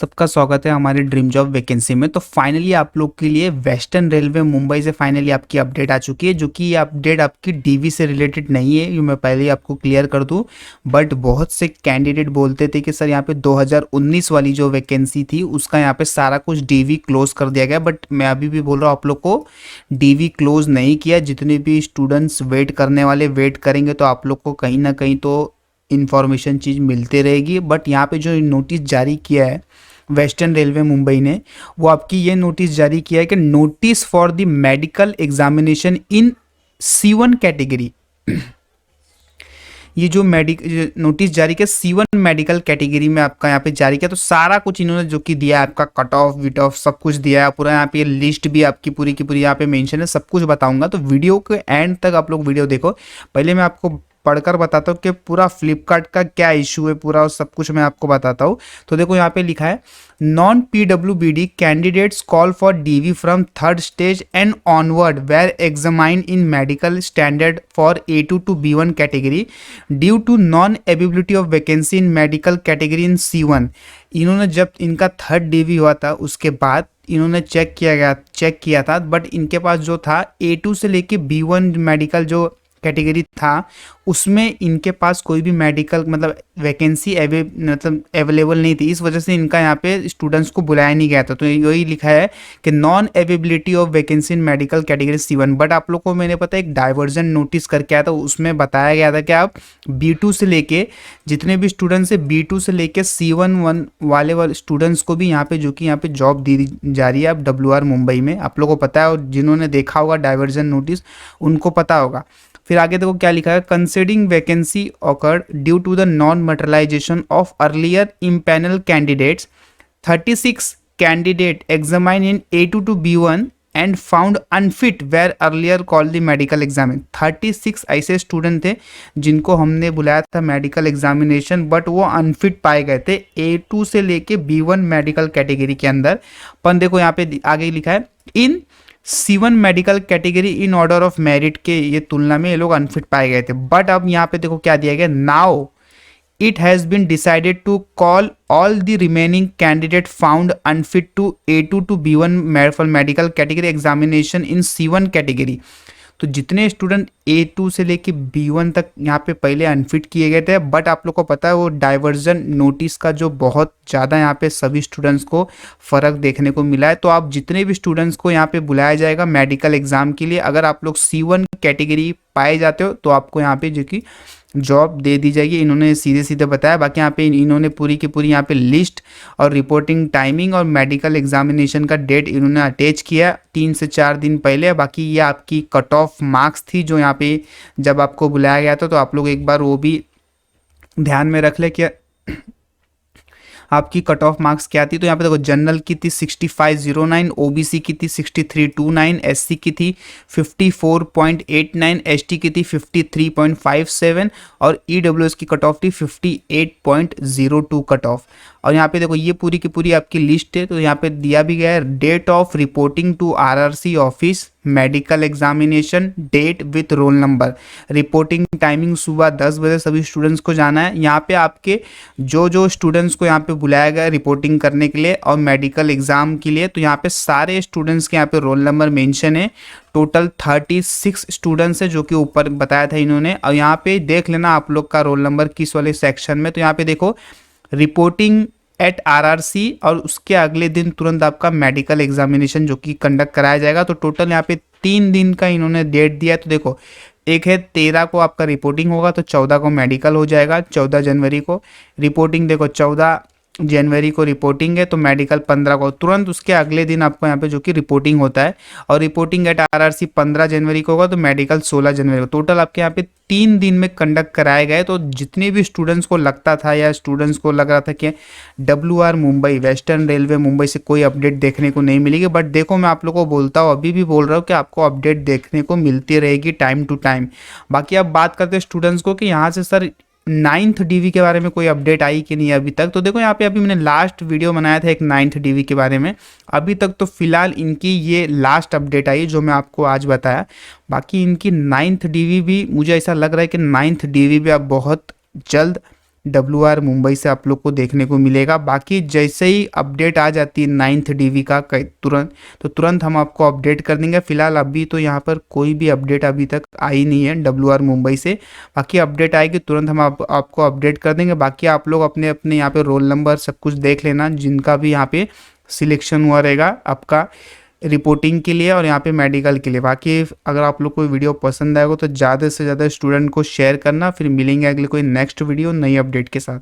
सबका स्वागत है हमारे ड्रीम जॉब वैकेंसी में। तो फाइनली आप लोग के लिए वेस्टर्न रेलवे मुंबई से फाइनली आपकी अपडेट आ चुकी है, जो कि ये अपडेट आपकी डीवी से रिलेटेड नहीं है, ये मैं पहले ही आपको क्लियर कर दूं। बट बहुत से कैंडिडेट बोलते थे कि सर यहाँ पे 2019 वाली जो वैकेंसी थी उसका यहाँ पे सारा कुछ डीवी क्लोज कर दिया गया। बट मैं अभी भी बोल रहा हूँ आप लोग को, डीवी क्लोज नहीं किया। जितने भी स्टूडेंट्स वेट करने वाले वेट करेंगे तो आप लोग को कहीं ना कहीं तो इन्फॉर्मेशन चीज़ मिलते रहेगी। बट यहाँ पे जो नोटिस जारी किया है वेस्टर्न रेलवे मुंबई ने, वो आपकी ये नोटिस जारी किया है कि notice for the medical examination in C1 category. ये जो नोटिस जारी किया C1 मेडिकल कैटेगरी में आपका यहाँ पे जारी किया, तो सारा कुछ इन्होंने जो कि दिया है, आपका कट ऑफ विट ऑफ सब कुछ दिया है पूरा। यहाँ पे लिस्ट भी आपकी पूरी की पूरी यहाँ पे मेंशन है, सब कुछ बताऊंगा। तो वीडियो के एंड तक आप लोग वीडियो देखो। पहले मैं आपको पढ़कर बताता हूँ कि पूरा फ्लिपकार्ट का क्या इशू है, पूरा और सब कुछ मैं आपको बताता हूँ। तो देखो यहाँ पे लिखा है, non PWBD candidates call for DV from third stage and onward were examined in medical standard for A2 to B1 category due to non ability of vacancy in medical category in C1। इन्होंने जब इनका third DV हुआ था उसके बाद इन्होंने check किया था, बट इनके पास जो था A2 से लेके B1 मेडिकल जो कैटेगरी था उसमें इनके पास कोई भी मेडिकल मतलब वैकेंसी अवेलेबल नहीं थी। इस वजह से इनका यहाँ पे स्टूडेंट्स को बुलाया नहीं गया था। तो यही लिखा है कि non availability of vacancy in medical category C1। But आप लोग को मैंने पता एक डाइवर्जन नोटिस करके आया था, उसमें बताया गया था कि आप B2 से लेके जितने भी स्टूडेंट्स है B2 से लेके C1 वाले स्टूडेंट्स को भी यहाँ पे जो कि यहाँ पे जॉब दी जा रही है अब WR मुंबई में। आप लोगों को पता है, और जिन्होंने देखा होगा डाइवर्जन नोटिस उनको पता होगा। फिर आगे देखो क्या लिखा है, considering vacancy occurred due to the non materialisation of earlier empanel candidates 36 candidate examine in A2 to B1 and found unfit where earlier call the medical examine. 36 ऐसे स्टूडेंट थे जिनको हमने बुलाया था मेडिकल एग्जामिनेशन, बट वो unfit पाए गए थे A2 से लेके B1 मेडिकल कैटेगरी के अंदर। पर देखो यहाँ पे आगे लिखा है, इन C1 medical category in order of merit के ये तुलना में ये लोग अनफिट पाए गए थे। बट अब यहाँ पे देखो क्या दिया गया, now it has been decided to call all the remaining candidate found unfit to A2 to B1 medical category examination in C1 category. तो जितने स्टूडेंट A2 से लेके B1 तक यहाँ पे पहले अनफिट किए गए थे, बट आप लोग को पता है वो डाइवर्जन नोटिस का जो बहुत ज़्यादा यहाँ पे सभी स्टूडेंट्स को फ़र्क देखने को मिला है। तो आप जितने भी स्टूडेंट्स को यहाँ पे बुलाया जाएगा मेडिकल एग्जाम के लिए, अगर आप लोग C1 कैटेगरी पाए जाते हो तो आपको यहाँ पे जो कि जॉब दे दी जाएगी। इन्होंने सीधे सीधे बताया। बाकी यहाँ पे इन्होंने पूरी की पूरी यहाँ पे लिस्ट और रिपोर्टिंग टाइमिंग और मेडिकल एग्जामिनेशन का डेट इन्होंने अटैच किया 3 से 4 दिन पहले। बाकी ये आपकी कट ऑफ मार्क्स थी जो यहाँ पे जब आपको बुलाया गया था, तो आप लोग एक बार वो भी ध्यान में रख ले कि आपकी कट ऑफ मार्क्स क्या थी। तो यहाँ पे देखो, जनरल की थी 6509, OBC की थी 6329, SC की थी 54.89, ST की थी 53.57 और EWS की कट ऑफ थी 58.02 कट ऑफ। और यहाँ पे देखो ये पूरी की पूरी आपकी लिस्ट है। तो यहाँ पे दिया भी गया है, date of reporting to RRC office medical examination, date with roll number, reporting timing सुबह 10 बजे सभी स्टूडेंट्स को जाना है। यहाँ पे आपके जो स्टूडेंट्स को यहाँ पे बुलाया गया रिपोर्टिंग करने के लिए और मेडिकल एग्जाम के लिए, तो यहाँ पे सारे स्टूडेंट्स के यहाँ पे रोल नंबर मेंशन है। टोटल 36 स्टूडेंट्स है जो कि ऊपर बताया था इन्होंने। और यहाँ पे देख लेना आप लोग का रोल नंबर किस वाले सेक्शन में। तो यहाँ पे देखो, रिपोर्टिंग एट RRC और उसके अगले दिन तुरंत आपका मेडिकल एग्जामिनेशन जो कि कंडक्ट कराया जाएगा। तो टोटल यहाँ पे 3 दिन का इन्होंने डेट दिया है। तो देखो, एक है 13 को आपका रिपोर्टिंग होगा, तो 14 को मेडिकल हो जाएगा, 14 जनवरी को रिपोर्टिंग। देखो 14 जनवरी को रिपोर्टिंग है, तो मेडिकल 15 को, तुरंत उसके अगले दिन आपको यहाँ पे जो कि रिपोर्टिंग होता है। और रिपोर्टिंग एट RRC 15 जनवरी को होगा, तो मेडिकल 16 जनवरी को। टोटल आपके यहाँ पे 3 दिन में कंडक्ट कराए गए। तो जितने भी स्टूडेंट्स को लगता था या स्टूडेंट्स को लग रहा था कि WR Mumbai western railway Mumbai से कोई अपडेट देखने को नहीं मिलेगी, बट देखो मैं आप लोगों को बोलता हूँ, अभी भी बोल रहा हूँ कि आपको अपडेट देखने को मिलती रहेगी टाइम टू टाइम। बाकी अब बात करते हैं स्टूडेंट्स को कि यहाँ से सर 9th डीवी के बारे में कोई अपडेट आई कि नहीं अभी तक। तो देखो यहाँ पे अभी मैंने लास्ट वीडियो बनाया था एक 9th डीवी के बारे में। अभी तक तो फिलहाल इनकी ये लास्ट अपडेट आई जो मैं आपको आज बताया। बाकी इनकी 9th डीवी भी मुझे ऐसा लग रहा है कि 9th डीवी भी अब बहुत जल्द WR मुंबई से आप लोग को देखने को मिलेगा। बाकी जैसे ही अपडेट आ जाती है 9th DV का तुरंत हम आपको अपडेट कर देंगे। फिलहाल अभी तो यहाँ पर कोई भी अपडेट अभी तक आई नहीं है WR मुंबई से। बाकी अपडेट आएगी तुरंत हम आपको अपडेट कर देंगे। बाकी आप लोग अपने अपने यहाँ पे रोल नंबर सब कुछ देख लेना, जिनका भी यहाँ पे सिलेक्शन हुआ रहेगा आपका रिपोर्टिंग के लिए और यहाँ पे मेडिकल के लिए। बाकी अगर आप लोग को वीडियो पसंद आएगा तो ज़्यादा से ज़्यादा स्टूडेंट को शेयर करना। फिर मिलेंगे अगले कोई नेक्स्ट वीडियो नई अपडेट के साथ।